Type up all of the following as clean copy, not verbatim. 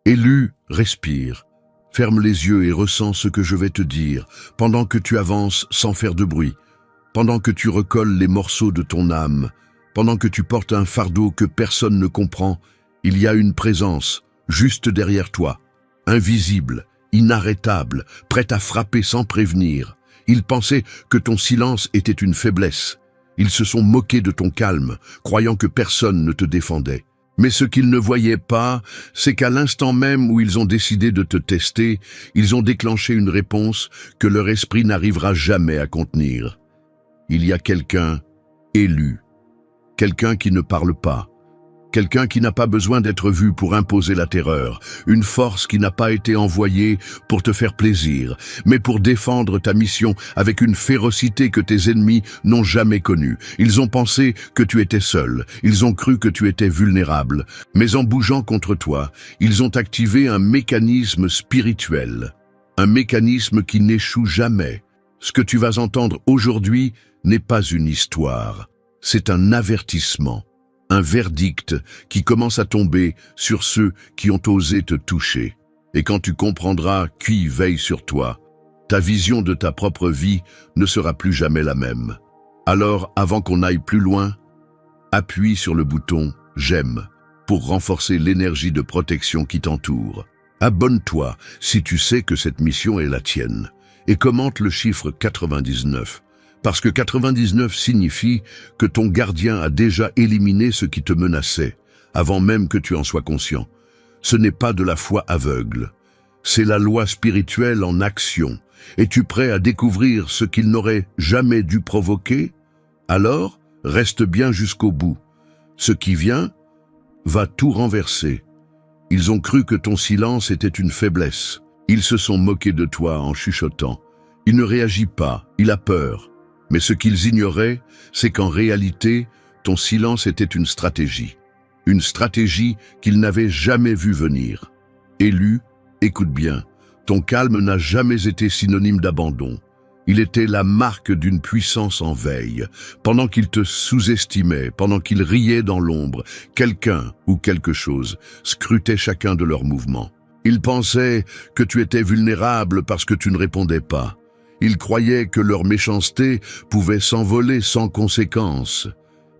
Élu, respire. Ferme les yeux et ressens ce que je vais te dire, pendant que tu avances sans faire de bruit, pendant que tu recolles les morceaux de ton âme, pendant que tu portes un fardeau que personne ne comprend, il y a une présence, juste derrière toi, invisible, inarrêtable, prête à frapper sans prévenir. Ils pensaient que ton silence était une faiblesse. Ils se sont moqués de ton calme, croyant que personne ne te défendait. Mais ce qu'ils ne voyaient pas, c'est qu'à l'instant même où ils ont décidé de te tester, ils ont déclenché une réponse que leur esprit n'arrivera jamais à contenir. Il y a quelqu'un élu, quelqu'un qui ne parle pas, quelqu'un qui n'a pas besoin d'être vu pour imposer la terreur, une force qui n'a pas été envoyée pour te faire plaisir, mais pour défendre ta mission avec une férocité que tes ennemis n'ont jamais connue. Ils ont pensé que tu étais seul, ils ont cru que tu étais vulnérable, mais en bougeant contre toi, ils ont activé un mécanisme spirituel, un mécanisme qui n'échoue jamais. Ce que tu vas entendre aujourd'hui n'est pas une histoire, c'est un avertissement. Un verdict qui commence à tomber sur ceux qui ont osé te toucher. Et quand tu comprendras qui veille sur toi, ta vision de ta propre vie ne sera plus jamais la même. Alors, avant qu'on aille plus loin, appuie sur le bouton « J'aime » pour renforcer l'énergie de protection qui t'entoure. Abonne-toi si tu sais que cette mission est la tienne. Et commente le chiffre 99. Parce que 99 signifie que ton gardien a déjà éliminé ce qui te menaçait, avant même que tu en sois conscient. Ce n'est pas de la foi aveugle, c'est la loi spirituelle en action. Es-tu prêt à découvrir ce qu'il n'aurait jamais dû provoquer? Alors, reste bien jusqu'au bout. Ce qui vient va tout renverser. Ils ont cru que ton silence était une faiblesse. Ils se sont moqués de toi en chuchotant. Il ne réagit pas, il a peur. Mais ce qu'ils ignoraient, c'est qu'en réalité, ton silence était une stratégie qu'ils n'avaient jamais vue venir. Élu, écoute bien, ton calme n'a jamais été synonyme d'abandon. Il était la marque d'une puissance en veille. Pendant qu'ils te sous-estimaient, pendant qu'ils riaient dans l'ombre, quelqu'un ou quelque chose scrutait chacun de leurs mouvements. Ils pensaient que tu étais vulnérable parce que tu ne répondais pas. Ils croyaient que leur méchanceté pouvait s'envoler sans conséquence.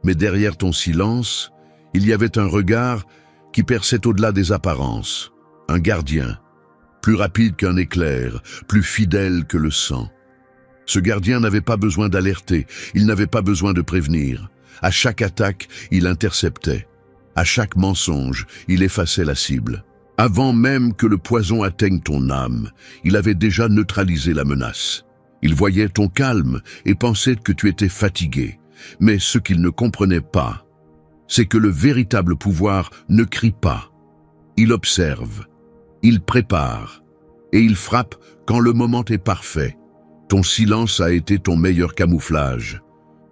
Mais derrière ton silence, il y avait un regard qui perçait au-delà des apparences. Un gardien, plus rapide qu'un éclair, plus fidèle que le sang. Ce gardien n'avait pas besoin d'alerter, il n'avait pas besoin de prévenir. À chaque attaque, il interceptait. À chaque mensonge, il effaçait la cible. Avant même que le poison atteigne ton âme, il avait déjà neutralisé la menace. Il voyait ton calme et pensait que tu étais fatigué. Mais ce qu'il ne comprenait pas, c'est que le véritable pouvoir ne crie pas. Il observe, il prépare et il frappe quand le moment est parfait. Ton silence a été ton meilleur camouflage.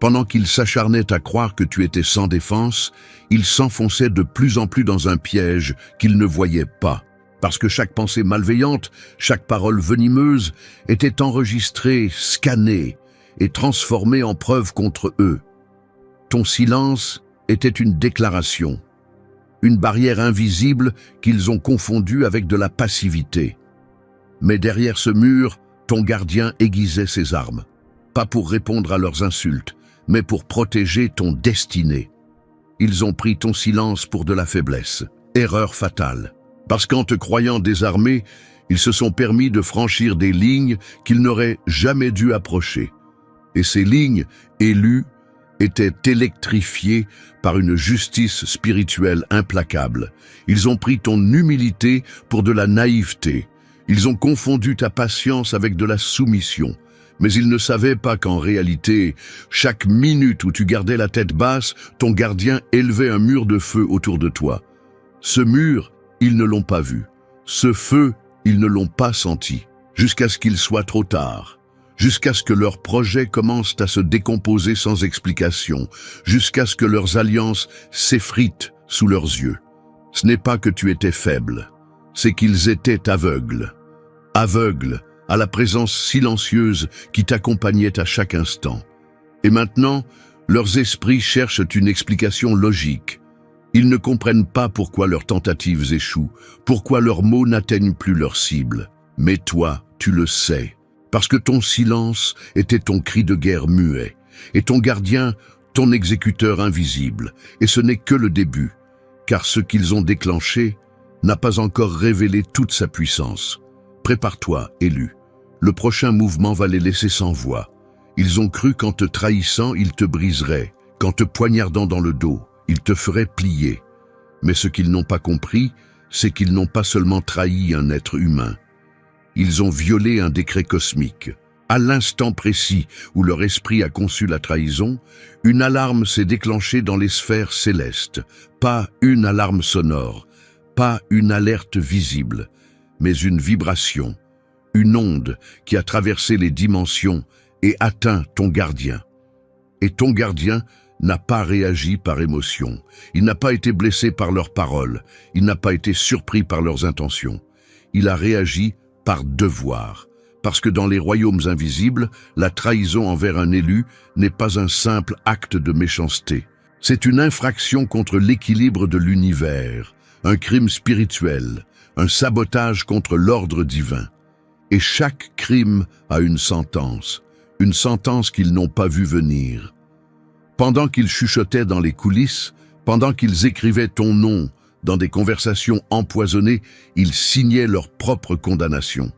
Pendant qu'il s'acharnait à croire que tu étais sans défense, il s'enfonçait de plus en plus dans un piège qu'il ne voyait pas. Parce que chaque pensée malveillante, chaque parole venimeuse était enregistrée, scannée et transformée en preuve contre eux. Ton silence était une déclaration, une barrière invisible qu'ils ont confondue avec de la passivité. Mais derrière ce mur, ton gardien aiguisait ses armes, pas pour répondre à leurs insultes, mais pour protéger ton destinée. Ils ont pris ton silence pour de la faiblesse, erreur fatale. Parce qu'en te croyant désarmé, ils se sont permis de franchir des lignes qu'ils n'auraient jamais dû approcher. Et ces lignes, élues, étaient électrifiées par une justice spirituelle implacable. Ils ont pris ton humilité pour de la naïveté. Ils ont confondu ta patience avec de la soumission. Mais ils ne savaient pas qu'en réalité, chaque minute où tu gardais la tête basse, ton gardien élevait un mur de feu autour de toi. Ce mur, ils ne l'ont pas vu. Ce feu, ils ne l'ont pas senti. Jusqu'à ce qu'il soit trop tard. Jusqu'à ce que leurs projets commencent à se décomposer sans explication. Jusqu'à ce que leurs alliances s'effritent sous leurs yeux. Ce n'est pas que tu étais faible. C'est qu'ils étaient aveugles. Aveugles à la présence silencieuse qui t'accompagnait à chaque instant. Et maintenant, leurs esprits cherchent une explication logique. Ils ne comprennent pas pourquoi leurs tentatives échouent, pourquoi leurs mots n'atteignent plus leur cible. Mais toi, tu le sais, parce que ton silence était ton cri de guerre muet, et ton gardien, ton exécuteur invisible, et ce n'est que le début, car ce qu'ils ont déclenché n'a pas encore révélé toute sa puissance. Prépare-toi, élu. Le prochain mouvement va les laisser sans voix. Ils ont cru qu'en te trahissant, ils te briseraient, qu'en te poignardant dans le dos, ils te feraient plier. Mais ce qu'ils n'ont pas compris, c'est qu'ils n'ont pas seulement trahi un être humain. Ils ont violé un décret cosmique. À l'instant précis où leur esprit a conçu la trahison, une alarme s'est déclenchée dans les sphères célestes. Pas une alarme sonore, pas une alerte visible, mais une vibration, une onde qui a traversé les dimensions et atteint ton gardien. Et ton gardien n'a pas réagi par émotion. Il n'a pas été blessé par leurs paroles. Il n'a pas été surpris par leurs intentions. Il a réagi par devoir. Parce que dans les royaumes invisibles, la trahison envers un élu n'est pas un simple acte de méchanceté. C'est une infraction contre l'équilibre de l'univers, un crime spirituel, un sabotage contre l'ordre divin. Et chaque crime a une sentence qu'ils n'ont pas vue venir. Pendant qu'ils chuchotaient dans les coulisses, pendant qu'ils écrivaient ton nom dans des conversations empoisonnées, ils signaient leur propre condamnation.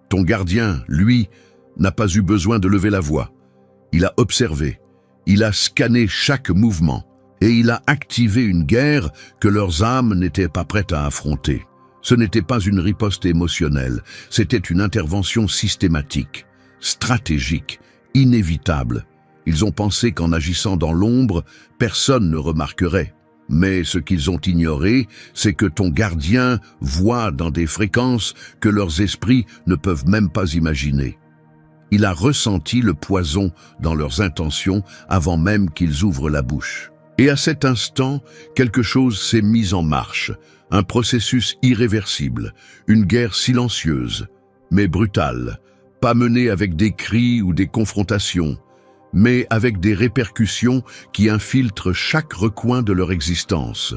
Ton gardien, lui, n'a pas eu besoin de lever la voix. Il a observé, il a scanné chaque mouvement et il a activé une guerre que leurs âmes n'étaient pas prêtes à affronter. Ce n'était pas une riposte émotionnelle, c'était une intervention systématique, stratégique, inévitable. Ils ont pensé qu'en agissant dans l'ombre, personne ne remarquerait. Mais ce qu'ils ont ignoré, c'est que ton gardien voit dans des fréquences que leurs esprits ne peuvent même pas imaginer. Il a ressenti le poison dans leurs intentions avant même qu'ils ouvrent la bouche. Et à cet instant, quelque chose s'est mis en marche, un processus irréversible, une guerre silencieuse, mais brutale, pas menée avec des cris ou des confrontations, mais avec des répercussions qui infiltrent chaque recoin de leur existence.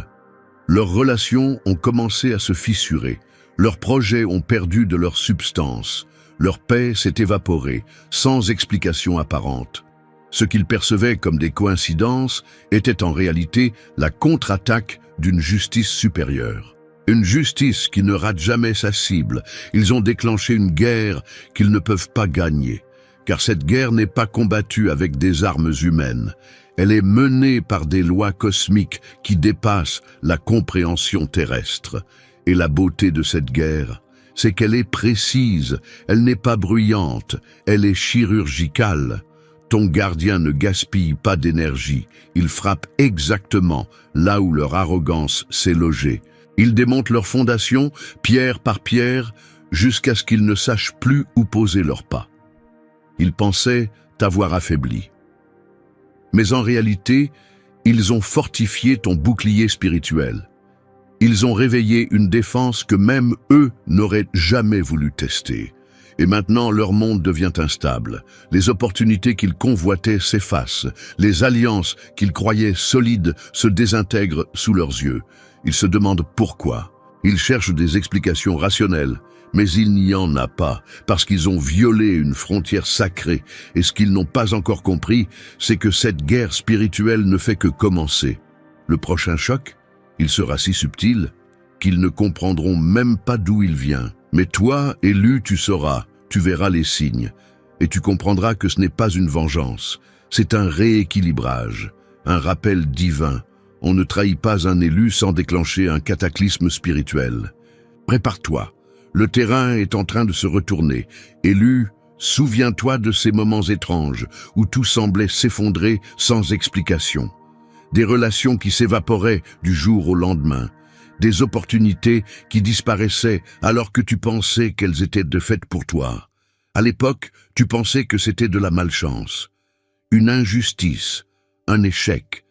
Leurs relations ont commencé à se fissurer, leurs projets ont perdu de leur substance, leur paix s'est évaporée, sans explication apparente. Ce qu'ils percevaient comme des coïncidences était en réalité la contre-attaque d'une justice supérieure. Une justice qui ne rate jamais sa cible. Ils ont déclenché une guerre qu'ils ne peuvent pas gagner. Car cette guerre n'est pas combattue avec des armes humaines. Elle est menée par des lois cosmiques qui dépassent la compréhension terrestre. Et la beauté de cette guerre, c'est qu'elle est précise, elle n'est pas bruyante, elle est chirurgicale. Ton gardien ne gaspille pas d'énergie, il frappe exactement là où leur arrogance s'est logée. Il démonte leurs fondations, pierre par pierre, jusqu'à ce qu'ils ne sachent plus où poser leurs pas. Ils pensaient t'avoir affaibli. Mais en réalité, ils ont fortifié ton bouclier spirituel. Ils ont réveillé une défense que même eux n'auraient jamais voulu tester. Et maintenant, leur monde devient instable. Les opportunités qu'ils convoitaient s'effacent. Les alliances qu'ils croyaient solides se désintègrent sous leurs yeux. Ils se demandent pourquoi. Ils cherchent des explications rationnelles. Mais il n'y en a pas, parce qu'ils ont violé une frontière sacrée. Et ce qu'ils n'ont pas encore compris, c'est que cette guerre spirituelle ne fait que commencer. Le prochain choc, il sera si subtil qu'ils ne comprendront même pas d'où il vient. Mais toi, élu, tu sauras, tu verras les signes, et tu comprendras que ce n'est pas une vengeance, c'est un rééquilibrage, un rappel divin. On ne trahit pas un élu sans déclencher un cataclysme spirituel. Prépare-toi, le terrain est en train de se retourner. Élu, souviens-toi de ces moments étranges où tout semblait s'effondrer sans explication. Des relations qui s'évaporaient du jour au lendemain. Des opportunités qui disparaissaient alors que tu pensais qu'elles étaient de fait pour toi. À l'époque, tu pensais que c'était de la malchance, une injustice, un échec.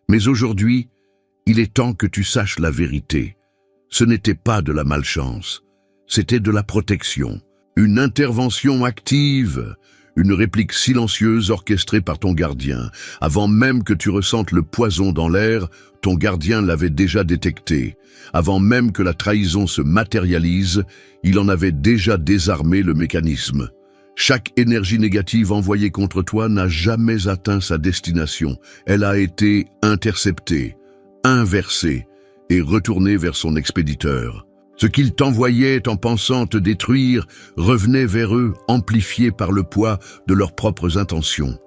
Mais aujourd'hui, il est temps que tu saches la vérité. Ce n'était pas de la malchance, c'était de la protection, une intervention active, Une réplique silencieuse orchestrée par ton gardien. Avant même que tu ressentes le poison dans l'air, ton gardien l'avait déjà détecté. Avant même que la trahison se matérialise, il en avait déjà désarmé le mécanisme. Chaque énergie négative envoyée contre toi n'a jamais atteint sa destination. Elle a été interceptée, inversée et retournée vers son expéditeur. Ce qu'ils t'envoyaient en pensant te détruire revenait vers eux amplifié par le poids de leurs propres intentions.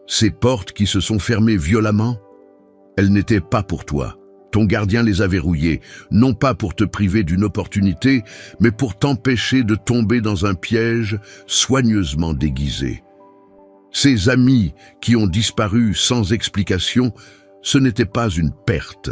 Ces portes qui se sont fermées violemment, elles n'étaient pas pour toi. Ton gardien les a verrouillées, non pas pour te priver d'une opportunité, mais pour t'empêcher de tomber dans un piège soigneusement déguisé. Ces amis qui ont disparu sans explication, ce n'était pas une perte.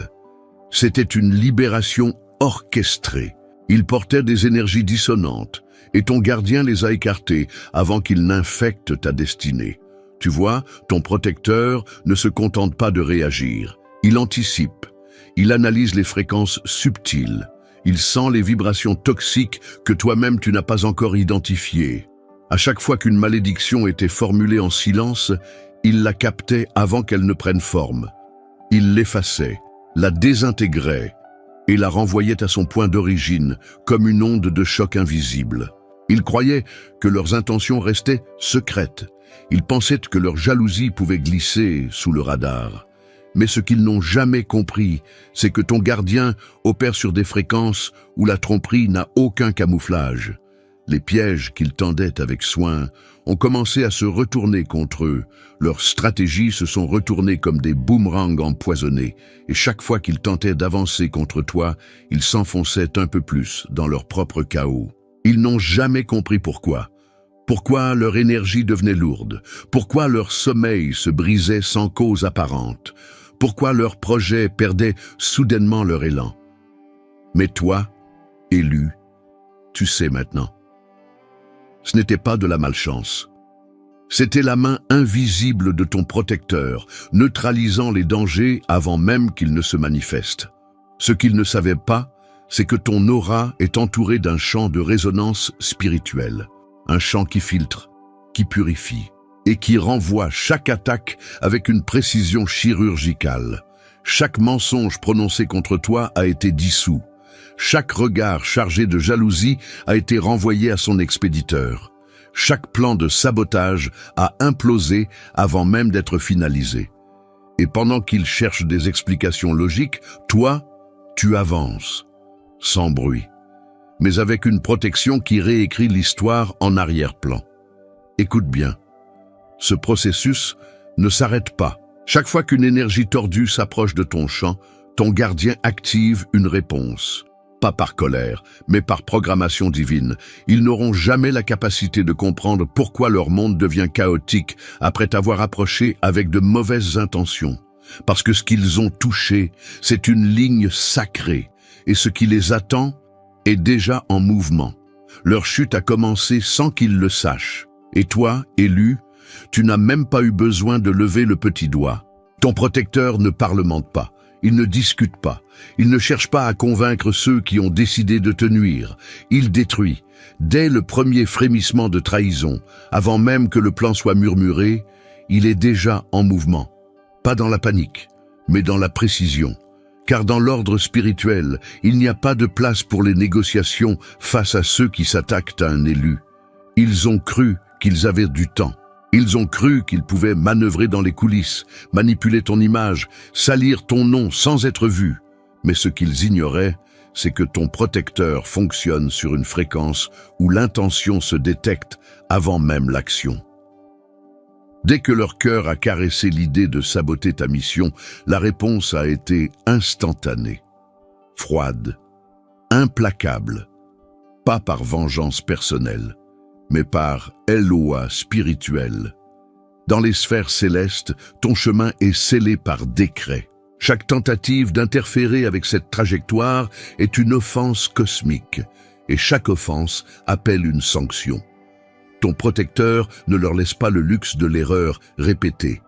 C'était une libération orchestrée. Ils portaient des énergies dissonantes, et ton gardien les a écartés avant qu'ils n'infectent ta destinée. Tu vois, ton protecteur ne se contente pas de réagir. Il anticipe. Il analyse les fréquences subtiles. Il sent les vibrations toxiques que toi-même tu n'as pas encore identifiées. À chaque fois qu'une malédiction était formulée en silence, il la captait avant qu'elle ne prenne forme. Il l'effaçait, la désintégrait et la renvoyait à son point d'origine comme une onde de choc invisible. Ils croyaient que leurs intentions restaient secrètes. Ils pensaient que leur jalousie pouvait glisser sous le radar. Mais ce qu'ils n'ont jamais compris, c'est que ton gardien opère sur des fréquences où la tromperie n'a aucun camouflage. Les pièges qu'ils tendaient avec soin ont commencé à se retourner contre eux. Leurs stratégies se sont retournées comme des boomerangs empoisonnés, et chaque fois qu'ils tentaient d'avancer contre toi, ils s'enfonçaient un peu plus dans leur propre chaos. Ils n'ont jamais compris pourquoi. Pourquoi leur énergie devenait lourde, pourquoi leur sommeil se brisait sans cause apparente, pourquoi leurs projets perdaient soudainement leur élan. Mais toi, élu, tu sais maintenant. Ce n'était pas de la malchance. C'était la main invisible de ton protecteur, neutralisant les dangers avant même qu'ils ne se manifestent. Ce qu'il ne savait pas, c'est que ton aura est entourée d'un champ de résonance spirituelle, un champ qui filtre, qui purifie et qui renvoie chaque attaque avec une précision chirurgicale. Chaque mensonge prononcé contre toi a été dissous. Chaque regard chargé de jalousie a été renvoyé à son expéditeur. Chaque plan de sabotage a implosé avant même d'être finalisé. Et pendant qu'il cherche des explications logiques, toi, tu avances, sans bruit, mais avec une protection qui réécrit l'histoire en arrière-plan. Écoute bien, ce processus ne s'arrête pas. Chaque fois qu'une énergie tordue s'approche de ton champ, ton gardien active une réponse. Pas par colère, mais par programmation divine. Ils n'auront jamais la capacité de comprendre pourquoi leur monde devient chaotique après t'avoir approché avec de mauvaises intentions. Parce que ce qu'ils ont touché, c'est une ligne sacrée, et ce qui les attend est déjà en mouvement. Leur chute a commencé sans qu'ils le sachent. Et toi, élu, tu n'as même pas eu besoin de lever le petit doigt. Ton protecteur ne parlemente pas. Il ne discute pas. Il ne cherche pas à convaincre ceux qui ont décidé de te nuire. Il détruit. Dès le premier frémissement de trahison, avant même que le plan soit murmuré, il est déjà en mouvement. Pas dans la panique, mais dans la précision. Car dans l'ordre spirituel, il n'y a pas de place pour les négociations face à ceux qui s'attaquent à un élu. Ils ont cru qu'ils avaient du temps. Ils ont cru qu'ils pouvaient manœuvrer dans les coulisses, manipuler ton image, salir ton nom sans être vus. Mais ce qu'ils ignoraient, c'est que ton protecteur fonctionne sur une fréquence où l'intention se détecte avant même l'action. Dès que leur cœur a caressé l'idée de saboter ta mission, la réponse a été instantanée, froide, implacable, pas par vengeance personnelle, mais par LOA spirituel. Dans les sphères célestes, ton chemin est scellé par décret. Chaque tentative d'interférer avec cette trajectoire est une offense cosmique, et chaque offense appelle une sanction. Ton protecteur ne leur laisse pas le luxe de l'erreur répétée.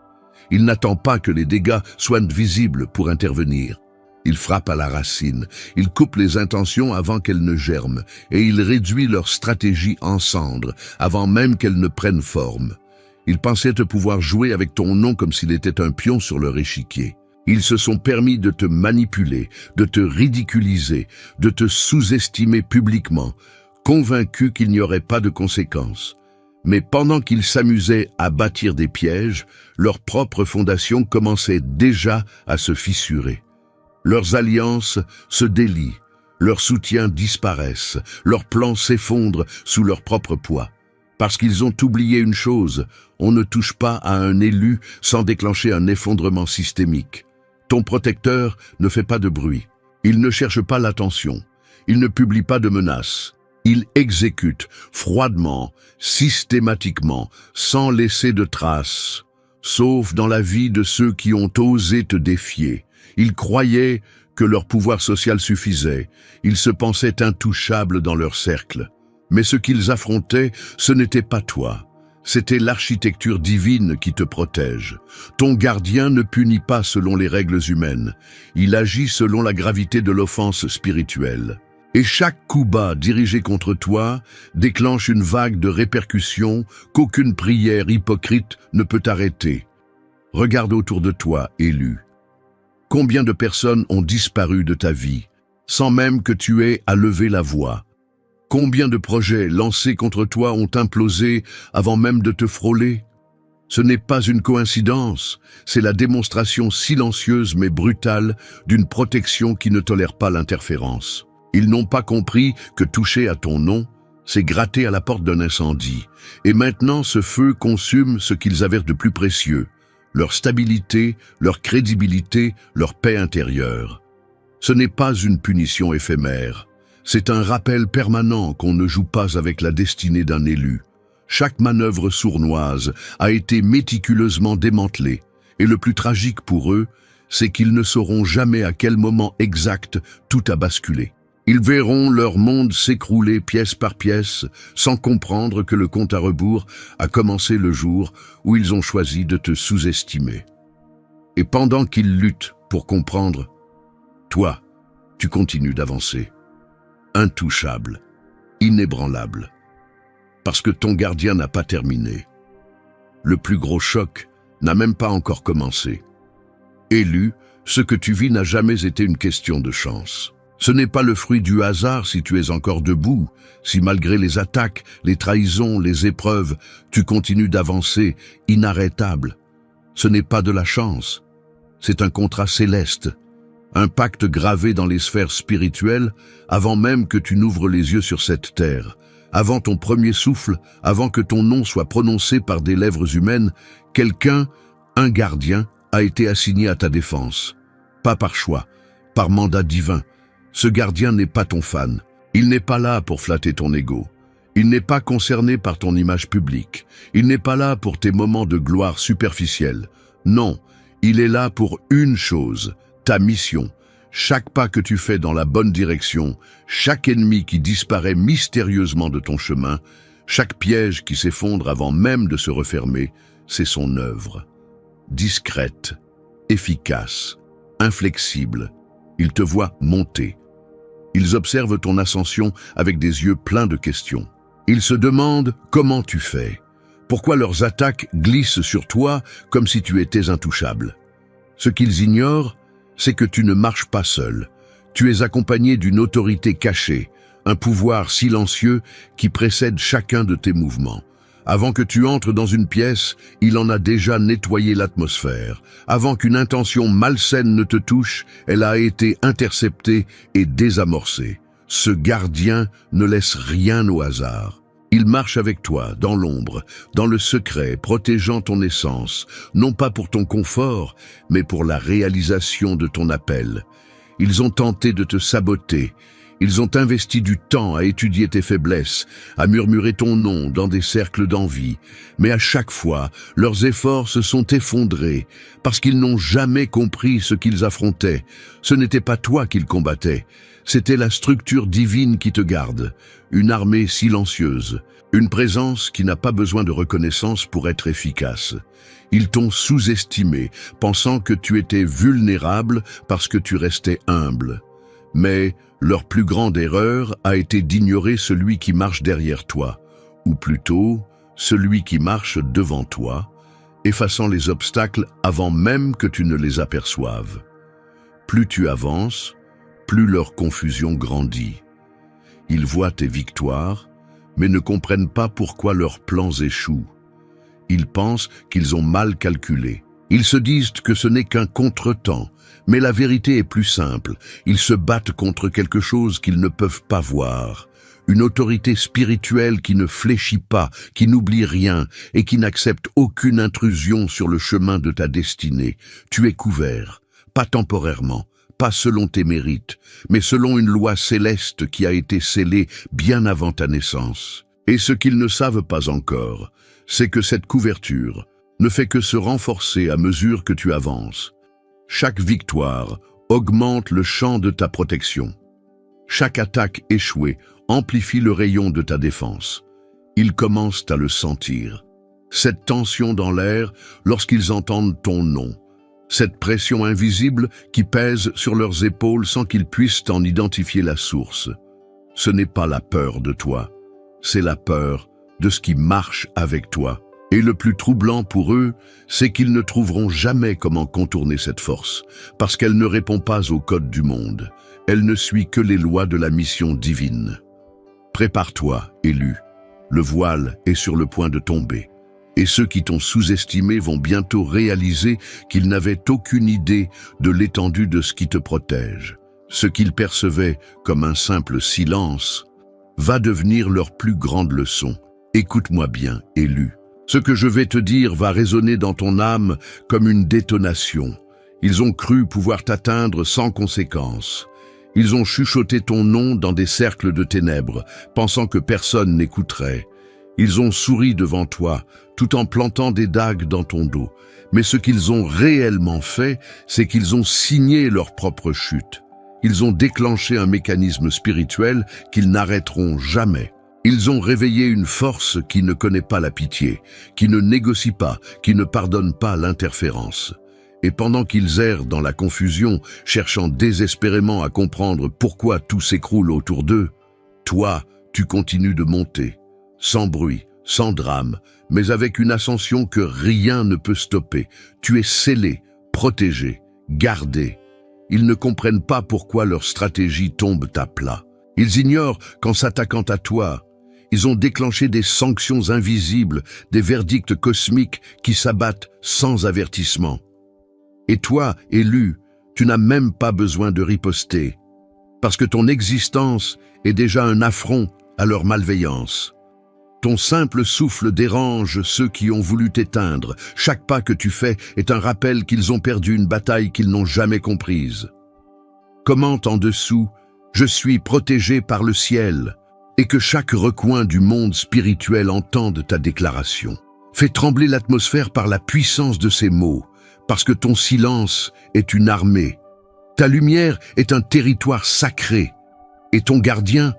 Il n'attend pas que les dégâts soient visibles pour intervenir. Il frappe à la racine, il coupe les intentions avant qu'elles ne germent, et il réduit leur stratégie en cendres, avant même qu'elles ne prennent forme. Ils pensaient te pouvoir jouer avec ton nom comme s'il était un pion sur leur échiquier. Ils se sont permis de te manipuler, de te ridiculiser, de te sous-estimer publiquement, convaincus qu'il n'y aurait pas de conséquences. Mais pendant qu'ils s'amusaient à bâtir des pièges, leur propre fondation commençait déjà à se fissurer. Leurs alliances se délient, leurs soutiens disparaissent, leurs plans s'effondrent sous leur propre poids. Parce qu'ils ont oublié une chose, on ne touche pas à un élu sans déclencher un effondrement systémique. Ton protecteur ne fait pas de bruit, il ne cherche pas l'attention, il ne publie pas de menaces. Il exécute froidement, systématiquement, sans laisser de traces, sauf dans la vie de ceux qui ont osé te défier. Ils croyaient que leur pouvoir social suffisait, ils se pensaient intouchables dans leur cercle. Mais ce qu'ils affrontaient, ce n'était pas toi. C'était l'architecture divine qui te protège. Ton gardien ne punit pas selon les règles humaines. Il agit selon la gravité de l'offense spirituelle. Et chaque coup bas dirigé contre toi déclenche une vague de répercussions qu'aucune prière hypocrite ne peut arrêter. Regarde autour de toi, élu. Combien de personnes ont disparu de ta vie, sans même que tu aies à lever la voix? Combien de projets lancés contre toi ont implosé avant même de te frôler? Ce n'est pas une coïncidence, c'est la démonstration silencieuse mais brutale d'une protection qui ne tolère pas l'interférence. Ils n'ont pas compris que toucher à ton nom, c'est gratter à la porte d'un incendie. Et maintenant, ce feu consume ce qu'ils avaient de plus précieux, leur stabilité, leur crédibilité, leur paix intérieure. Ce n'est pas une punition éphémère. C'est un rappel permanent qu'on ne joue pas avec la destinée d'un élu. Chaque manœuvre sournoise a été méticuleusement démantelée. Et le plus tragique pour eux, c'est qu'ils ne sauront jamais à quel moment exact tout a basculé. Ils verront leur monde s'écrouler pièce par pièce, sans comprendre que le compte à rebours a commencé le jour où ils ont choisi de te sous-estimer. Et pendant qu'ils luttent pour comprendre, toi, tu continues d'avancer. Intouchable, inébranlable. Parce que ton gardien n'a pas terminé. Le plus gros choc n'a même pas encore commencé. Élu, ce que tu vis n'a jamais été une question de chance. Ce n'est pas le fruit du hasard si tu es encore debout, si malgré les attaques, les trahisons, les épreuves, tu continues d'avancer, inarrêtable. Ce n'est pas de la chance, c'est un contrat céleste, un pacte gravé dans les sphères spirituelles avant même que tu n'ouvres les yeux sur cette terre. Avant ton premier souffle, avant que ton nom soit prononcé par des lèvres humaines, quelqu'un, un gardien, a été assigné à ta défense. Pas par choix, par mandat divin. Ce gardien n'est pas ton fan. Il n'est pas là pour flatter ton ego. Il n'est pas concerné par ton image publique. Il n'est pas là pour tes moments de gloire superficielle. Non, il est là pour une chose, ta mission. Chaque pas que tu fais dans la bonne direction, chaque ennemi qui disparaît mystérieusement de ton chemin, chaque piège qui s'effondre avant même de se refermer, c'est son œuvre. Discrète, efficace, inflexible. Ils te voient monter. Ils observent ton ascension avec des yeux pleins de questions. Ils se demandent comment tu fais. Pourquoi leurs attaques glissent sur toi comme si tu étais intouchable. Ce qu'ils ignorent, c'est que tu ne marches pas seul. Tu es accompagné d'une autorité cachée, un pouvoir silencieux qui précède chacun de tes mouvements. Avant que tu entres dans une pièce, il en a déjà nettoyé l'atmosphère. Avant qu'une intention malsaine ne te touche, elle a été interceptée et désamorcée. Ce gardien ne laisse rien au hasard. Il marche avec toi, dans l'ombre, dans le secret, protégeant ton essence, non pas pour ton confort, mais pour la réalisation de ton appel. Ils ont tenté de te saboter, Ils ont investi du temps à étudier tes faiblesses, à murmurer ton nom dans des cercles d'envie. Mais à chaque fois, leurs efforts se sont effondrés parce qu'ils n'ont jamais compris ce qu'ils affrontaient. Ce n'était pas toi qu'ils combattaient, c'était la structure divine qui te garde, une armée silencieuse, une présence qui n'a pas besoin de reconnaissance pour être efficace. Ils t'ont sous-estimé, pensant que tu étais vulnérable parce que tu restais humble. Mais leur plus grande erreur a été d'ignorer celui qui marche derrière toi, ou plutôt celui qui marche devant toi, effaçant les obstacles avant même que tu ne les aperçoives. Plus tu avances, plus leur confusion grandit. Ils voient tes victoires, mais ne comprennent pas pourquoi leurs plans échouent. Ils pensent qu'ils ont mal calculé. Ils se disent que ce n'est qu'un contretemps, mais la vérité est plus simple. Ils se battent contre quelque chose qu'ils ne peuvent pas voir. Une autorité spirituelle qui ne fléchit pas, qui n'oublie rien et qui n'accepte aucune intrusion sur le chemin de ta destinée. Tu es couvert, pas temporairement, pas selon tes mérites, mais selon une loi céleste qui a été scellée bien avant ta naissance. Et ce qu'ils ne savent pas encore, c'est que cette couverture ne fait que se renforcer à mesure que tu avances. Chaque victoire augmente le champ de ta protection. Chaque attaque échouée amplifie le rayon de ta défense. Ils commencent à le sentir. Cette tension dans l'air lorsqu'ils entendent ton nom. Cette pression invisible qui pèse sur leurs épaules sans qu'ils puissent en identifier la source. Ce n'est pas la peur de toi, c'est la peur de ce qui marche avec toi. Et le plus troublant pour eux, c'est qu'ils ne trouveront jamais comment contourner cette force, parce qu'elle ne répond pas au code du monde. Elle ne suit que les lois de la mission divine. Prépare-toi, élu. Le voile est sur le point de tomber. Et ceux qui t'ont sous-estimé vont bientôt réaliser qu'ils n'avaient aucune idée de l'étendue de ce qui te protège. Ce qu'ils percevaient comme un simple silence va devenir leur plus grande leçon. Écoute-moi bien, élu. Ce que je vais te dire va résonner dans ton âme comme une détonation. Ils ont cru pouvoir t'atteindre sans conséquence. Ils ont chuchoté ton nom dans des cercles de ténèbres, pensant que personne n'écouterait. Ils ont souri devant toi, tout en plantant des dagues dans ton dos. Mais ce qu'ils ont réellement fait, c'est qu'ils ont signé leur propre chute. Ils ont déclenché un mécanisme spirituel qu'ils n'arrêteront jamais. Ils ont réveillé une force qui ne connaît pas la pitié, qui ne négocie pas, qui ne pardonne pas l'interférence. Et pendant qu'ils errent dans la confusion, cherchant désespérément à comprendre pourquoi tout s'écroule autour d'eux, toi, tu continues de monter, sans bruit, sans drame, mais avec une ascension que rien ne peut stopper. Tu es scellé, protégé, gardé. Ils ne comprennent pas pourquoi leur stratégie tombe à plat. Ils ignorent qu'en s'attaquant à toi, ils ont déclenché des sanctions invisibles, des verdicts cosmiques qui s'abattent sans avertissement. Et toi, élu, tu n'as même pas besoin de riposter, parce que ton existence est déjà un affront à leur malveillance. Ton simple souffle dérange ceux qui ont voulu t'éteindre. Chaque pas que tu fais est un rappel qu'ils ont perdu une bataille qu'ils n'ont jamais comprise. Commente en dessous, je suis protégé par le ciel, et que chaque recoin du monde spirituel entende ta déclaration. Fais trembler l'atmosphère par la puissance de ces mots, parce que ton silence est une armée. Ta lumière est un territoire sacré, et ton gardien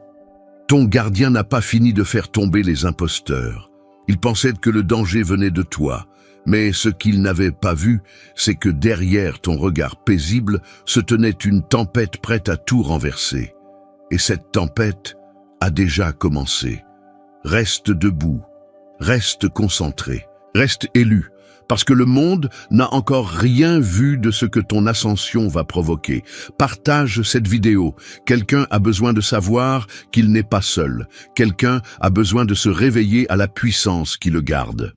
n'a pas fini de faire tomber les imposteurs. Ils pensaient que le danger venait de toi, mais ce qu'ils n'avaient pas vu, c'est que derrière ton regard paisible se tenait une tempête prête à tout renverser. Et cette tempête a déjà commencé. Reste debout, reste concentré, reste élu, parce que le monde n'a encore rien vu de ce que ton ascension va provoquer. Partage cette vidéo. Quelqu'un a besoin de savoir qu'il n'est pas seul. Quelqu'un a besoin de se réveiller à la puissance qui le garde.